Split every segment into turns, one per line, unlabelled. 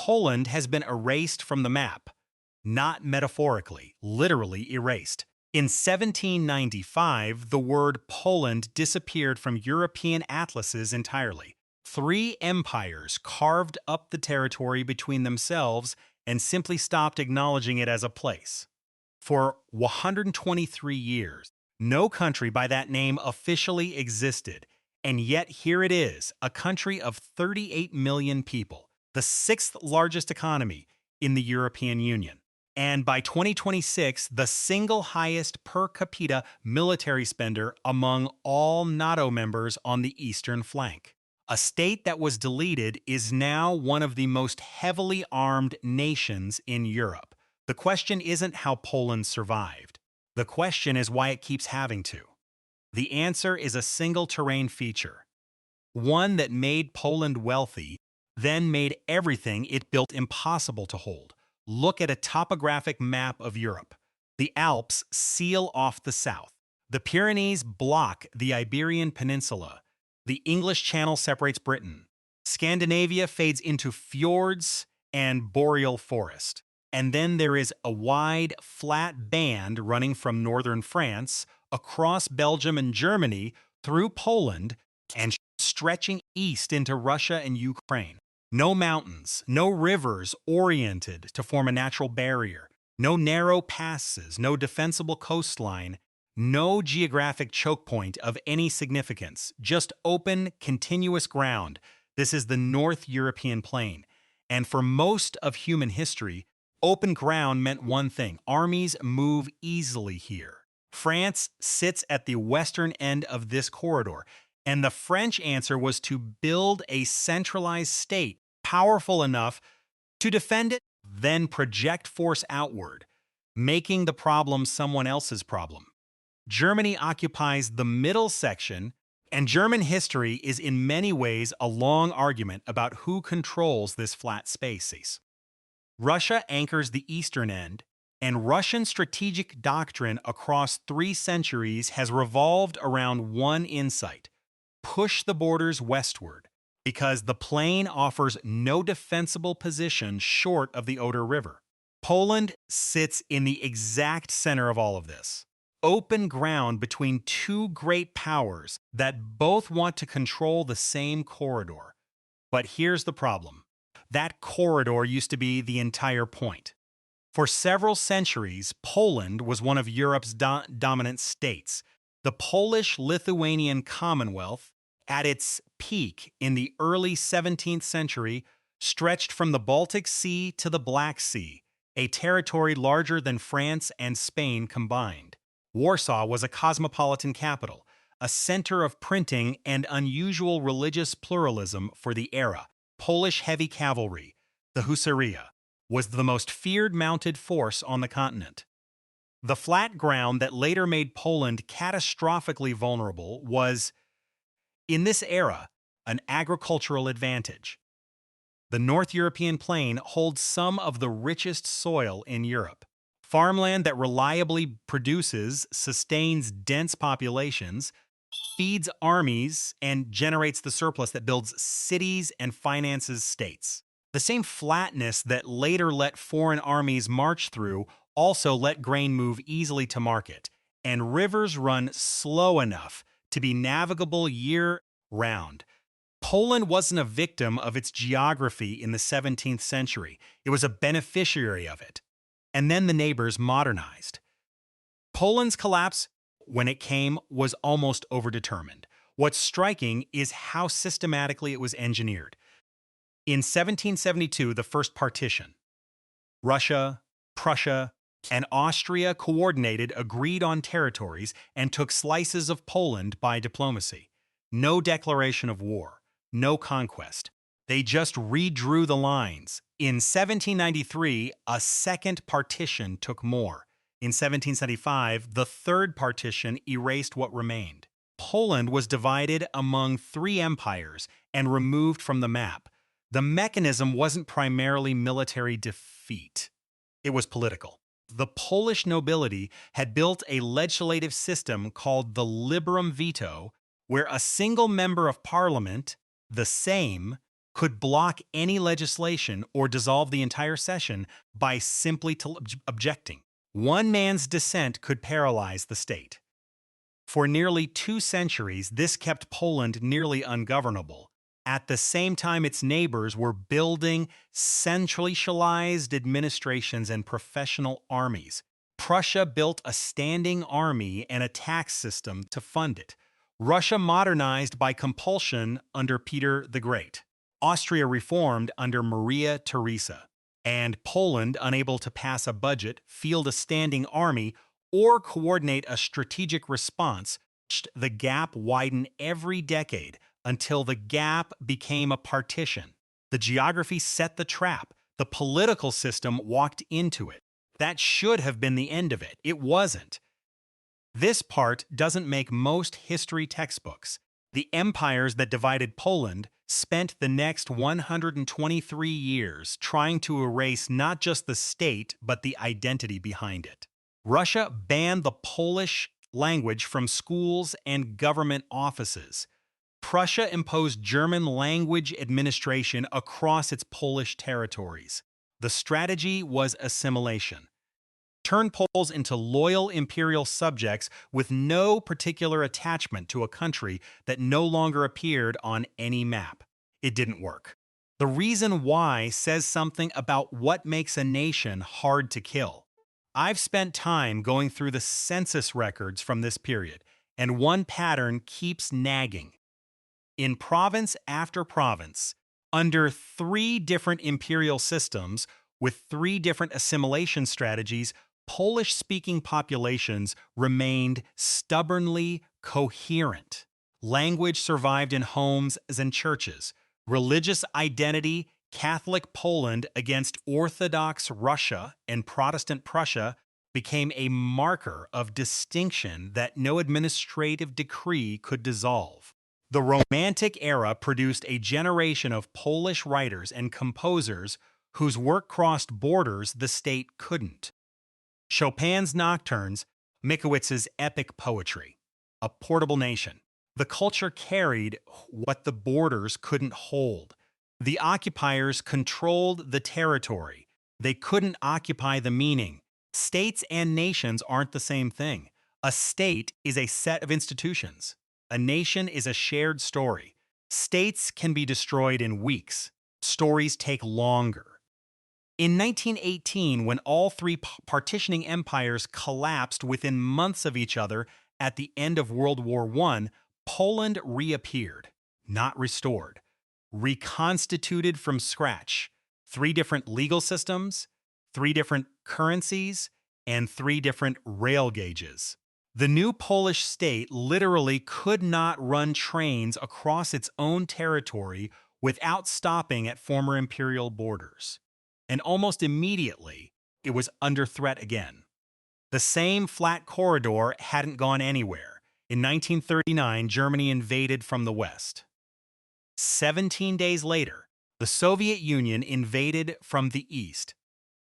Poland has been erased from the map, not metaphorically, literally erased. In 1795, the word Poland disappeared from European atlases entirely. Three empires carved up the territory between themselves and simply stopped acknowledging it as a place. For 123 years, no country by that name officially existed, and yet here it is, a country of 38 million people, the sixth largest economy in the European Union, and by 2026, the single highest per capita military spender among all NATO members on the eastern flank. A state that was deleted is now one of the most heavily armed nations in Europe. The question isn't how Poland survived. The question is why it keeps having to. The answer is a single terrain feature, one that made Poland wealthy, then made everything it built impossible to hold. Look at a topographic map of Europe. The Alps seal off the south. The Pyrenees block the Iberian Peninsula. The English Channel separates Britain. Scandinavia fades into fjords and boreal forest. And then there is a wide, flat band running from northern France, across Belgium and Germany, through Poland, and stretching east into Russia and Ukraine. No mountains, no rivers oriented to form a natural barrier, no narrow passes, no defensible coastline, no geographic choke point of any significance, just open, continuous ground. This is the North European plain. And for most of human history, open ground meant one thing: armies move easily here. France sits at the western end of this corridor, and the French answer was to build a centralized state powerful enough to defend it, then project force outward, making the problem someone else's problem. Germany occupies the middle section, and German history is in many ways a long argument about who controls this flat space. Russia anchors the eastern end, and Russian strategic doctrine across 3 centuries has revolved around one insight: push the borders westward, because the plain offers no defensible position short of the Oder River. Poland sits in the exact center of all of this. Open ground between two great powers that both want to control the same corridor. But here's the problem. That corridor used to be the entire point. For several centuries, Poland was one of Europe's dominant states. The Polish-Lithuanian Commonwealth, at its peak in the early 17th century, stretched from the Baltic Sea to the Black Sea, a territory larger than France and Spain combined. Warsaw was a cosmopolitan capital, a center of printing and unusual religious pluralism for the era. Polish heavy cavalry, the Husaria, was the most feared mounted force on the continent. The flat ground that later made Poland catastrophically vulnerable was, in this era, an agricultural advantage. The North European plain holds some of the richest soil in Europe. Farmland that reliably produces, sustains dense populations, feeds armies, and generates the surplus that builds cities and finances states. The same flatness that later let foreign armies march through also let grain move easily to market, and rivers run slow enough to be navigable year-round. Poland wasn't a victim of its geography in the 17th century. It was a beneficiary of it. And then the neighbors modernized. Poland's collapse, when it came, was almost overdetermined. What's striking is how systematically it was engineered. In 1772, the first partition. Russia, Prussia, and Austria coordinated, agreed on territories, and took slices of Poland by diplomacy. No declaration of war, no conquest. They just redrew the lines. In 1793, a second partition took more. In 1775, the third partition erased what remained. Poland was divided among 3 empires and removed from the map. The mechanism wasn't primarily military defeat. It was political. The Polish nobility had built a legislative system called the liberum veto, where a single member of parliament, the Sejm, could block any legislation or dissolve the entire session by simply objecting. One man's dissent could paralyze the state. For nearly 2 centuries, this kept Poland nearly ungovernable. At the same time, its neighbors were building centralized administrations and professional armies. Prussia built a standing army and a tax system to fund it. Russia modernized by compulsion under Peter the Great. Austria reformed under Maria Theresa. And Poland, unable to pass a budget, field a standing army, or coordinate a strategic response, watched the gap widen every decade until the gap became a partition. The geography set the trap. The political system walked into it. That should have been the end of it. It wasn't. This part doesn't make most history textbooks. The empires that divided Poland spent the next 123 years trying to erase not just the state, but the identity behind it. Russia banned the Polish language from schools and government offices. Prussia imposed German language administration across its Polish territories. The strategy was assimilation. Turn Poles into loyal imperial subjects with no particular attachment to a country that no longer appeared on any map. It didn't work. The reason why says something about what makes a nation hard to kill. I've spent time going through the census records from this period, and one pattern keeps nagging. In province after province, under 3 different imperial systems with 3 different assimilation strategies, Polish-speaking populations remained stubbornly coherent. Language survived in homes and churches. Religious identity, Catholic Poland against Orthodox Russia and Protestant Prussia, became a marker of distinction that no administrative decree could dissolve. The Romantic era produced a generation of Polish writers and composers whose work crossed borders the state couldn't. Chopin's nocturnes, Mickiewicz's epic poetry. A portable nation. The culture carried what the borders couldn't hold. The occupiers controlled the territory. They couldn't occupy the meaning. States and nations aren't the same thing. A state is a set of institutions. A nation is a shared story. States can be destroyed in weeks. Stories take longer. In 1918, when all 3 partitioning empires collapsed within months of each other at the end of World War I, Poland reappeared, not restored, reconstituted from scratch. 3 different legal systems, 3 different currencies, and 3 different rail gauges. The new Polish state literally could not run trains across its own territory without stopping at former imperial borders. And almost immediately, it was under threat again. The same flat corridor hadn't gone anywhere. In 1939, Germany invaded from the west. 17 days later, the Soviet Union invaded from the east.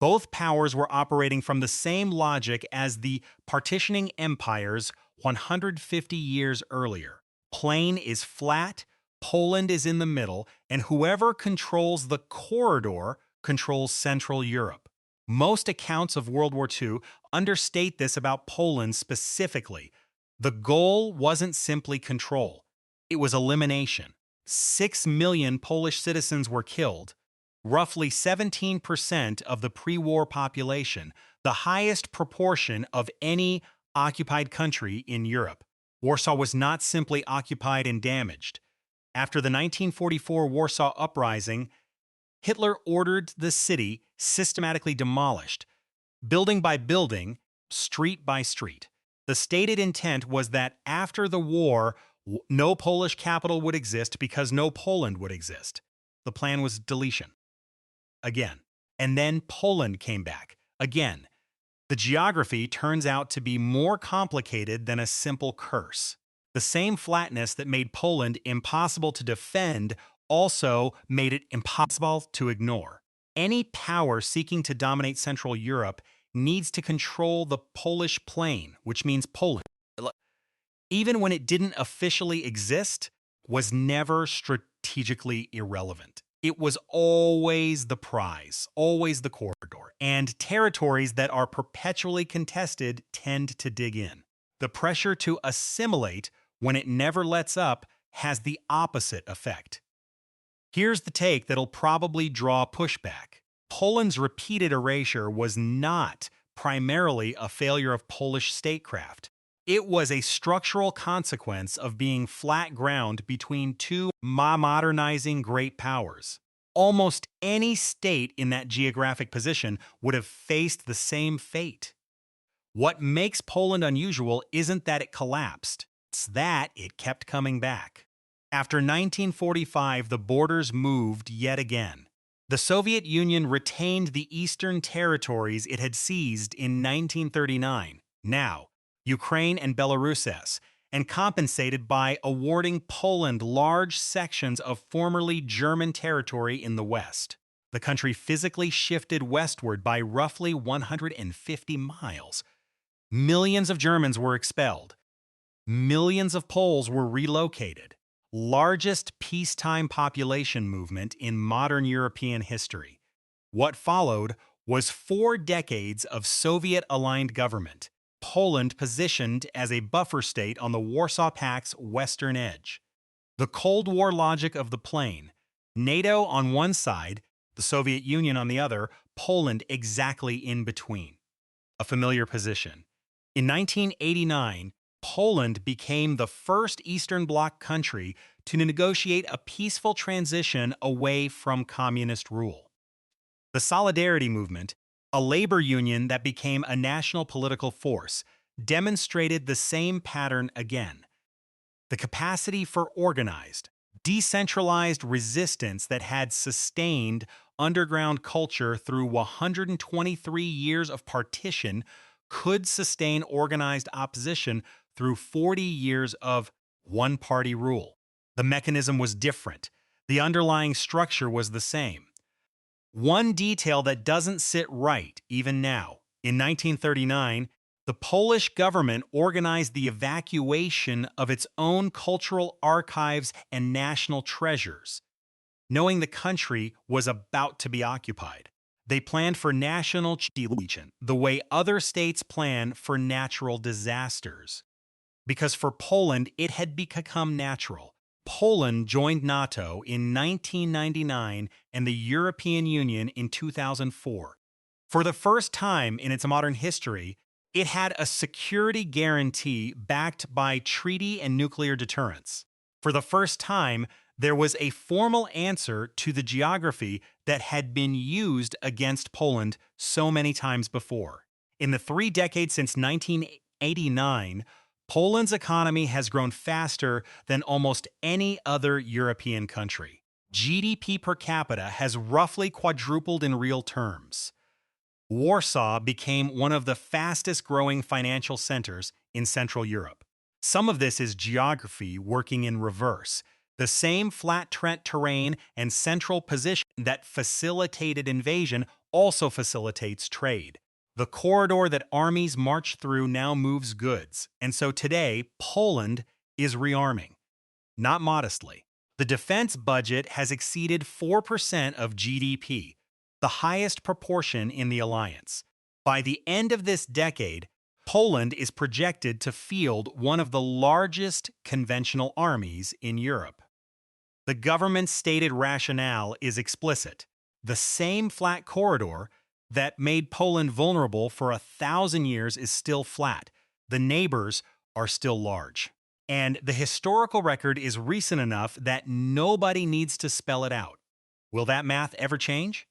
Both powers were operating from the same logic as the partitioning empires 150 years earlier. Plain is flat, Poland is in the middle, and whoever controls the corridor controls Central Europe. Most accounts of World War II understate this about Poland specifically. The goal wasn't simply control. It was elimination. 6 million Polish citizens were killed, roughly 17% of the pre-war population, the highest proportion of any occupied country in Europe. Warsaw was not simply occupied and damaged. After the 1944 Warsaw Uprising, Hitler ordered the city systematically demolished, building by building, street by street. The stated intent was that after the war, no Polish capital would exist because no Poland would exist. The plan was deletion. Again. And then Poland came back. Again. The geography turns out to be more complicated than a simple curse. The same flatness that made Poland impossible to defend also made it impossible to ignore. Any power seeking to dominate Central Europe needs to control the Polish plain, which means Poland. Even when it didn't officially exist, was never strategically irrelevant. It was always the prize, always the corridor, and territories that are perpetually contested tend to dig in. The pressure to assimilate, when it never lets up, has the opposite effect. Here's the take that'll probably draw pushback. Poland's repeated erasure was not primarily a failure of Polish statecraft. It was a structural consequence of being flat ground between two modernizing great powers. Almost any state in that geographic position would have faced the same fate. What makes Poland unusual isn't that it collapsed, it's that it kept coming back. After 1945, the borders moved yet again. The Soviet Union retained the eastern territories it had seized in 1939, now Ukraine and Belarus, and compensated by awarding Poland large sections of formerly German territory in the west. The country physically shifted westward by roughly 150 miles. Millions of Germans were expelled. Millions of Poles were relocated. Largest peacetime population movement in modern European history. What followed was 4 decades of Soviet-aligned government, Poland positioned as a buffer state on the Warsaw Pact's western edge. The Cold War logic of the plain, NATO on one side, the Soviet Union on the other, Poland exactly in between. A familiar position. In 1989, Poland became the first Eastern Bloc country to negotiate a peaceful transition away from communist rule. The Solidarity Movement, a labor union that became a national political force, demonstrated the same pattern again. The capacity for organized, decentralized resistance that had sustained underground culture through 123 years of partition could sustain organized opposition through 40 years of one-party rule. The mechanism was different. The underlying structure was the same. One detail that doesn't sit right even now. In 1939, the Polish government organized the evacuation of its own cultural archives and national treasures. Knowing the country was about to be occupied, they planned for national deletion, the way other states plan for natural disasters. Because for Poland, it had become natural. Poland joined NATO in 1999 and the European Union in 2004. For the first time in its modern history, it had a security guarantee backed by treaty and nuclear deterrence. For the first time, there was a formal answer to the geography that had been used against Poland so many times before. In the 3 decades since 1989, Poland's economy has grown faster than almost any other European country. GDP per capita has roughly quadrupled in real terms. Warsaw became one of the fastest-growing financial centers in Central Europe. Some of this is geography working in reverse. The same flat terrain and central position that facilitated invasion also facilitates trade. The corridor that armies march through now moves goods, and so today, Poland is rearming. Not modestly. The defense budget has exceeded 4% of GDP, the highest proportion in the alliance. By the end of this decade, Poland is projected to field one of the largest conventional armies in Europe. The government's stated rationale is explicit. The same flat corridor that made Poland vulnerable for 1,000 years is still flat. The neighbors are still large. And the historical record is recent enough that nobody needs to spell it out. Will that math ever change?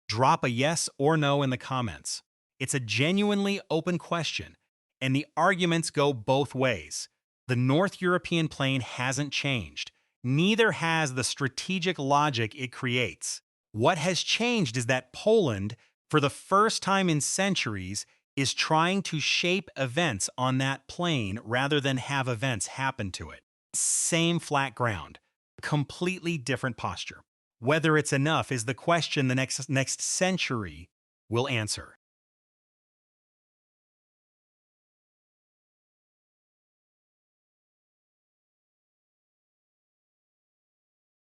Drop a yes or no in the comments. It's a genuinely open question, and the arguments go both ways. The North European plain hasn't changed. Neither has the strategic logic it creates. What has changed is that Poland, for the first time in centuries, is trying to shape events on that plain rather than have events happen to it. Same flat ground, completely different posture. Whether it's enough is the question the next century will answer.